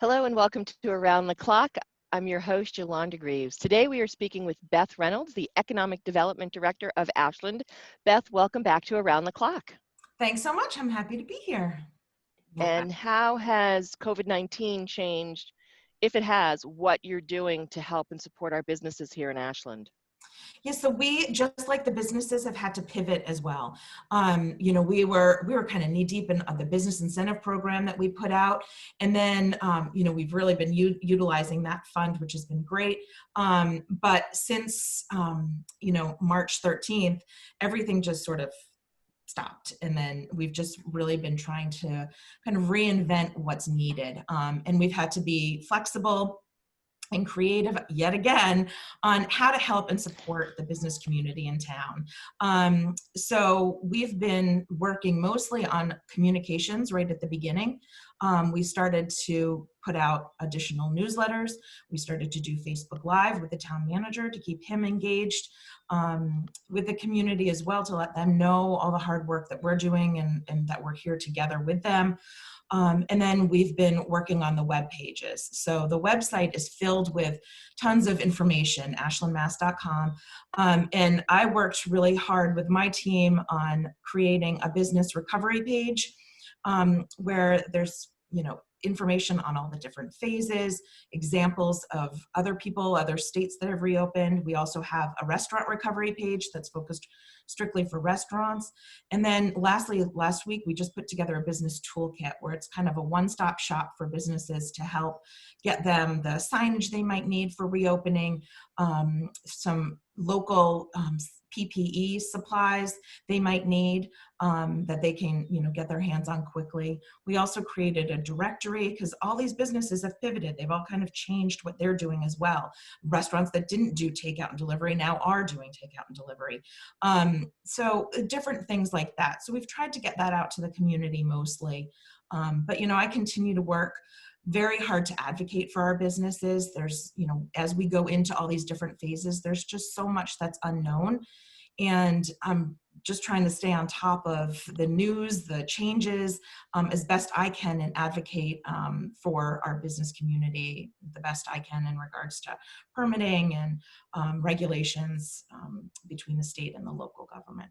Hello and welcome to Around the Clock. I'm your host, Yolanda Greaves. Today we are speaking with Beth Reynolds, the Economic Development Director of Ashland. Beth, welcome back to Around the Clock. Thanks so much. I'm happy to be here. And how has COVID-19 changed, if it has, what you're doing to help and support our businesses here in Ashland? Yeah, so we, just like the businesses, have had to pivot as well. We were kind of knee deep in the business incentive program that we put out, and then we've really been utilizing that fund, which has been great. But since March 13th, everything just sort of stopped, and then we've just really been trying to kind of reinvent what's needed, and we've had to be flexible and creative yet again on how to help and support the business community in town. So we've been working mostly on communications right at the beginning. We started to put out additional newsletters. We started to do Facebook Live with the town manager to keep him engaged with the community as well, to let them know all the hard work that we're doing and that we're here together with them. And then we've been working on the web pages. So the website is filled with tons of information, ashlandmass.com. And I worked really hard with my team on creating a business recovery page where there's, information on all the different phases, examples of other people, other states that have reopened. We also have a restaurant recovery page that's focused strictly for restaurants. And then lastly, last week, we just put together a business toolkit where it's kind of a one-stop shop for businesses to help get them the signage they might need for reopening, some local PPE supplies they might need that they can, get their hands on quickly. We also created a directory because all these businesses have pivoted. They've all kind of changed what they're doing as well. Restaurants that didn't do takeout and delivery now are doing takeout and delivery. So different things like that. So we've tried to get that out to the community mostly. But I continue to work very hard to advocate for our businesses. There's, as we go into all these different phases, there's just so much that's unknown. And I'm just trying to stay on top of the news, the changes, as best I can, and advocate for our business community the best I can in regards to permitting and regulations between the state and the local government.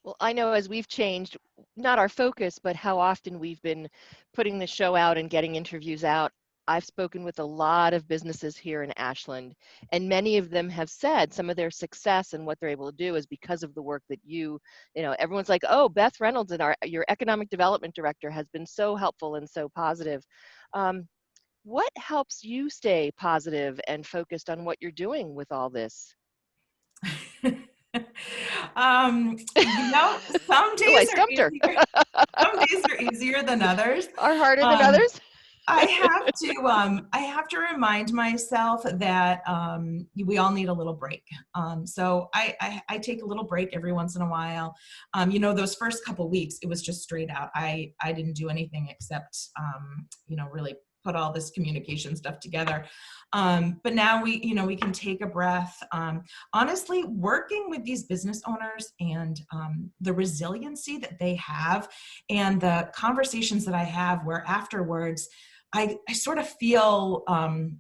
Well, I know as we've changed, not our focus, but how often we've been putting the show out and getting interviews out. I've spoken with a lot of businesses here in Ashland, and many of them have said some of their success and what they're able to do is because of the work that everyone's like, oh, Beth Reynolds, and your economic development director, has been so helpful and so positive. What helps you stay positive and focused on what you're doing with all this? Some days are easier. Some days are easier than others. Are harder than others? I have to remind myself that we all need a little break. So I take a little break every once in a while. Those first couple weeks, it was just straight out. I didn't do anything except really put all this communication stuff together. But now we can take a breath. Honestly, working with these business owners and the resiliency that they have and the conversations that I have where afterwards, I sort of feel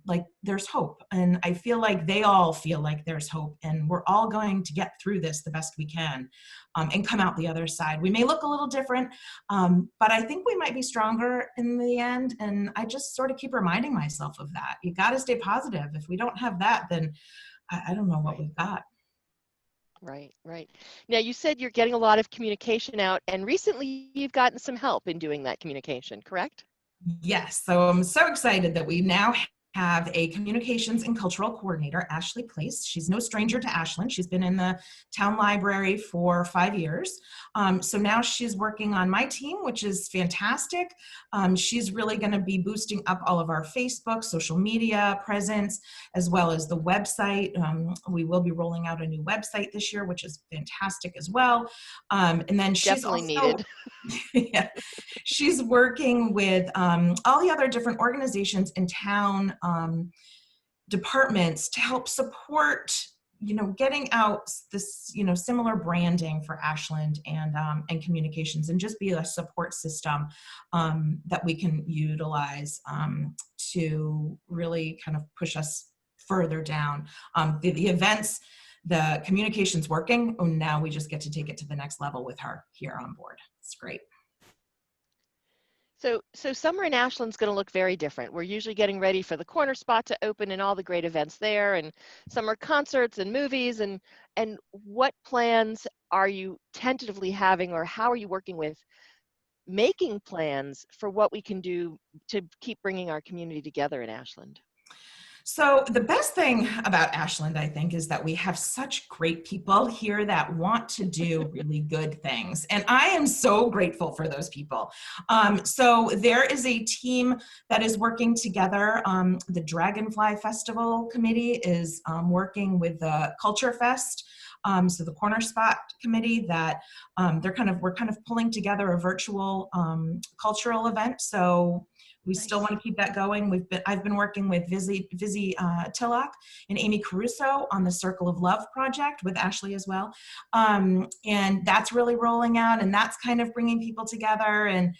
like there's hope, and I feel like they all feel like there's hope, and we're all going to get through this the best we can and come out the other side. We may look a little different, but I think we might be stronger in the end, and I just sort of keep reminding myself of that. You got to stay positive. If we don't have that, then I don't know what we've got. Right. Now, you said you're getting a lot of communication out, and recently you've gotten some help in doing that communication, correct? Yes, so I'm so excited that we now have a communications and cultural coordinator, Ashley Place. She's no stranger to Ashland. She's been in the town library for 5 years. So now she's working on my team, which is fantastic. She's really going to be boosting up all of our Facebook, social media presence, as well as the website. We will be rolling out a new website this year, which is fantastic as well. And then she's definitely also needed. Yeah, she's working with all the other different organizations in town, departments to help support, getting out this, similar branding for Ashland and communications, and just be a support system that we can utilize to really kind of push us further down. The events, the communication's working, and now we just get to take it to the next level with her here on board. It's great. So summer in Ashland's going to look very different. We're usually getting ready for the corner spot to open and all the great events there, and summer concerts and movies. And what plans are you tentatively having, or how are you working with making plans for what we can do to keep bringing our community together in Ashland? So the best thing about Ashland, I think, is that we have such great people here that want to do really good things. And I am so grateful for those people. So there is a team that is working together. The Dragonfly Festival Committee is working with the Culture Fest. So the Corner Spot Committee, that we're kind of pulling together a virtual cultural event. So we still want to keep that going. I've been working with Vizzy Tillock and Amy Caruso on the Circle of Love project with Ashley as well. And that's really rolling out, and that's kind of bringing people together and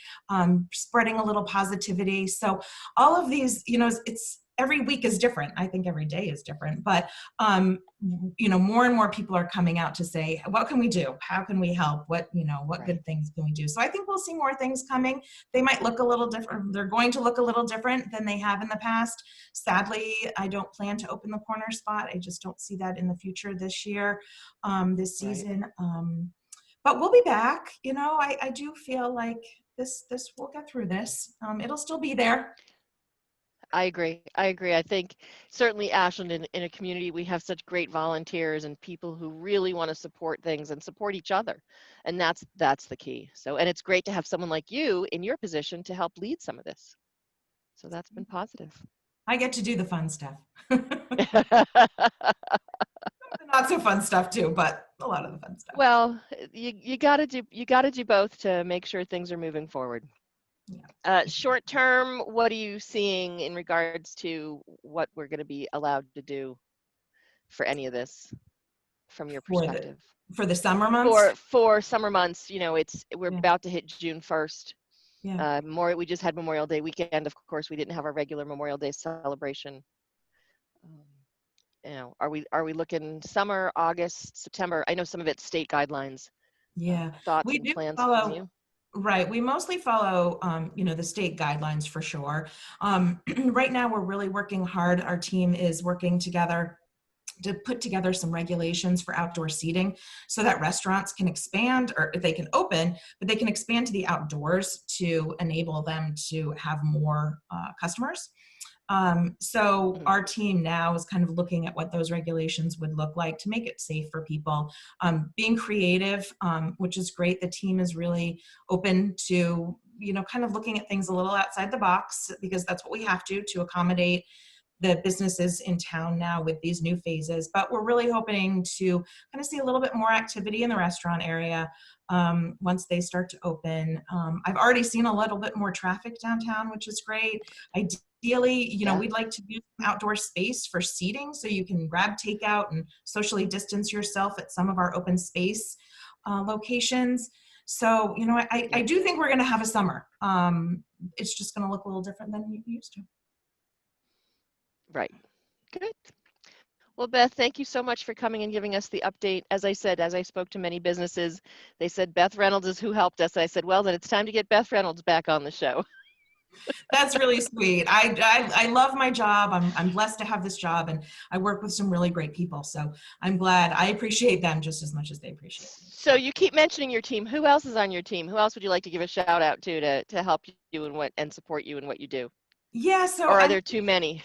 spreading a little positivity. So all of these, it's every week is different. I think every day is different, but more and more people are coming out to say, what can we do? How can we help? What Right. good things can we do? So I think we'll see more things coming. They might look a little different. They're going to look a little different than they have in the past. Sadly, I don't plan to open the corner spot. I just don't see that in the future this year, this season. Right. But we'll be back. I do feel like this we'll get through this. It'll still be there. I agree. I think certainly Ashland, in a community, we have such great volunteers and people who really want to support things and support each other. And that's the key. So, and it's great to have someone like you in your position to help lead some of this. So that's been positive. I get to do the fun stuff. Not so fun stuff too, but a lot of the fun stuff. Well, you got to do both to make sure things are moving forward. Yeah. Short term, what are you seeing in regards to what we're going to be allowed to do for any of this from your perspective? For the summer months? For summer months, we're Yeah. about to hit June 1st. Yeah. We just had Memorial Day weekend. Of course, we didn't have our regular Memorial Day celebration. Are we looking summer, August, September? I know some of it's state guidelines. Yeah. Thoughts We and do plans follow, from you? right. We mostly follow, the state guidelines for sure. Right now, we're really working hard. Our team is working together to put together some regulations for outdoor seating so that restaurants can expand, or they can open, but they can expand to the outdoors to enable them to have more customers. So our team now is kind of looking at what those regulations would look like to make it safe for people. Being creative, which is great. The team is really open to, kind of looking at things a little outside the box, because that's what we have to accommodate the businesses in town now with these new phases. But we're really hoping to kind of see a little bit more activity in the restaurant area once they start to open. I've already seen a little bit more traffic downtown, which is great. Ideally, we'd like to use outdoor space for seating so you can grab takeout and socially distance yourself at some of our open space locations. So, I do think we're going to have a summer. It's just going to look a little different than you used to. Right. Good. Well, Beth, thank you so much for coming and giving us the update. As I said, as I spoke to many businesses, they said Beth Reynolds is who helped us. I said, well, then it's time to get Beth Reynolds back on the show. That's really sweet. I love my job. I'm blessed to have this job, and I work with some really great people. So I'm glad. I appreciate them just as much as they appreciate me. So you keep mentioning your team. Who else is on your team? Who else would you like to give a shout out to help you and support you in what you do? Yeah. So or are there too many?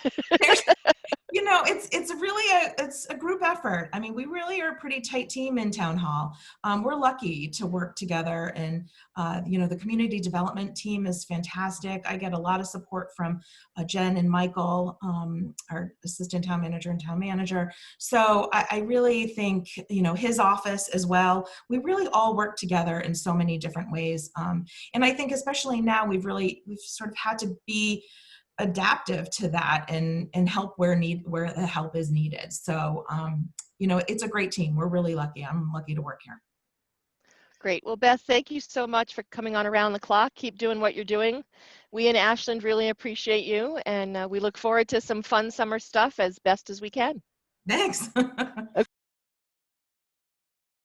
It's really it's a group effort. I mean, we really are a pretty tight team in Town Hall. We're lucky to work together, and the community development team is fantastic. I get a lot of support from Jen and Michael, our assistant town manager and town manager. So I really think his office as well. We really all work together in so many different ways, and I think especially now we've sort of had to be adaptive to that and help where the help is needed. So it's a great team. We're really lucky. I'm lucky to work here. Great. Well, Beth, thank you so much for coming on Around the Clock. Keep doing what you're doing. We in Ashland really appreciate you, and we look forward to some fun summer stuff as best as we can. Thanks.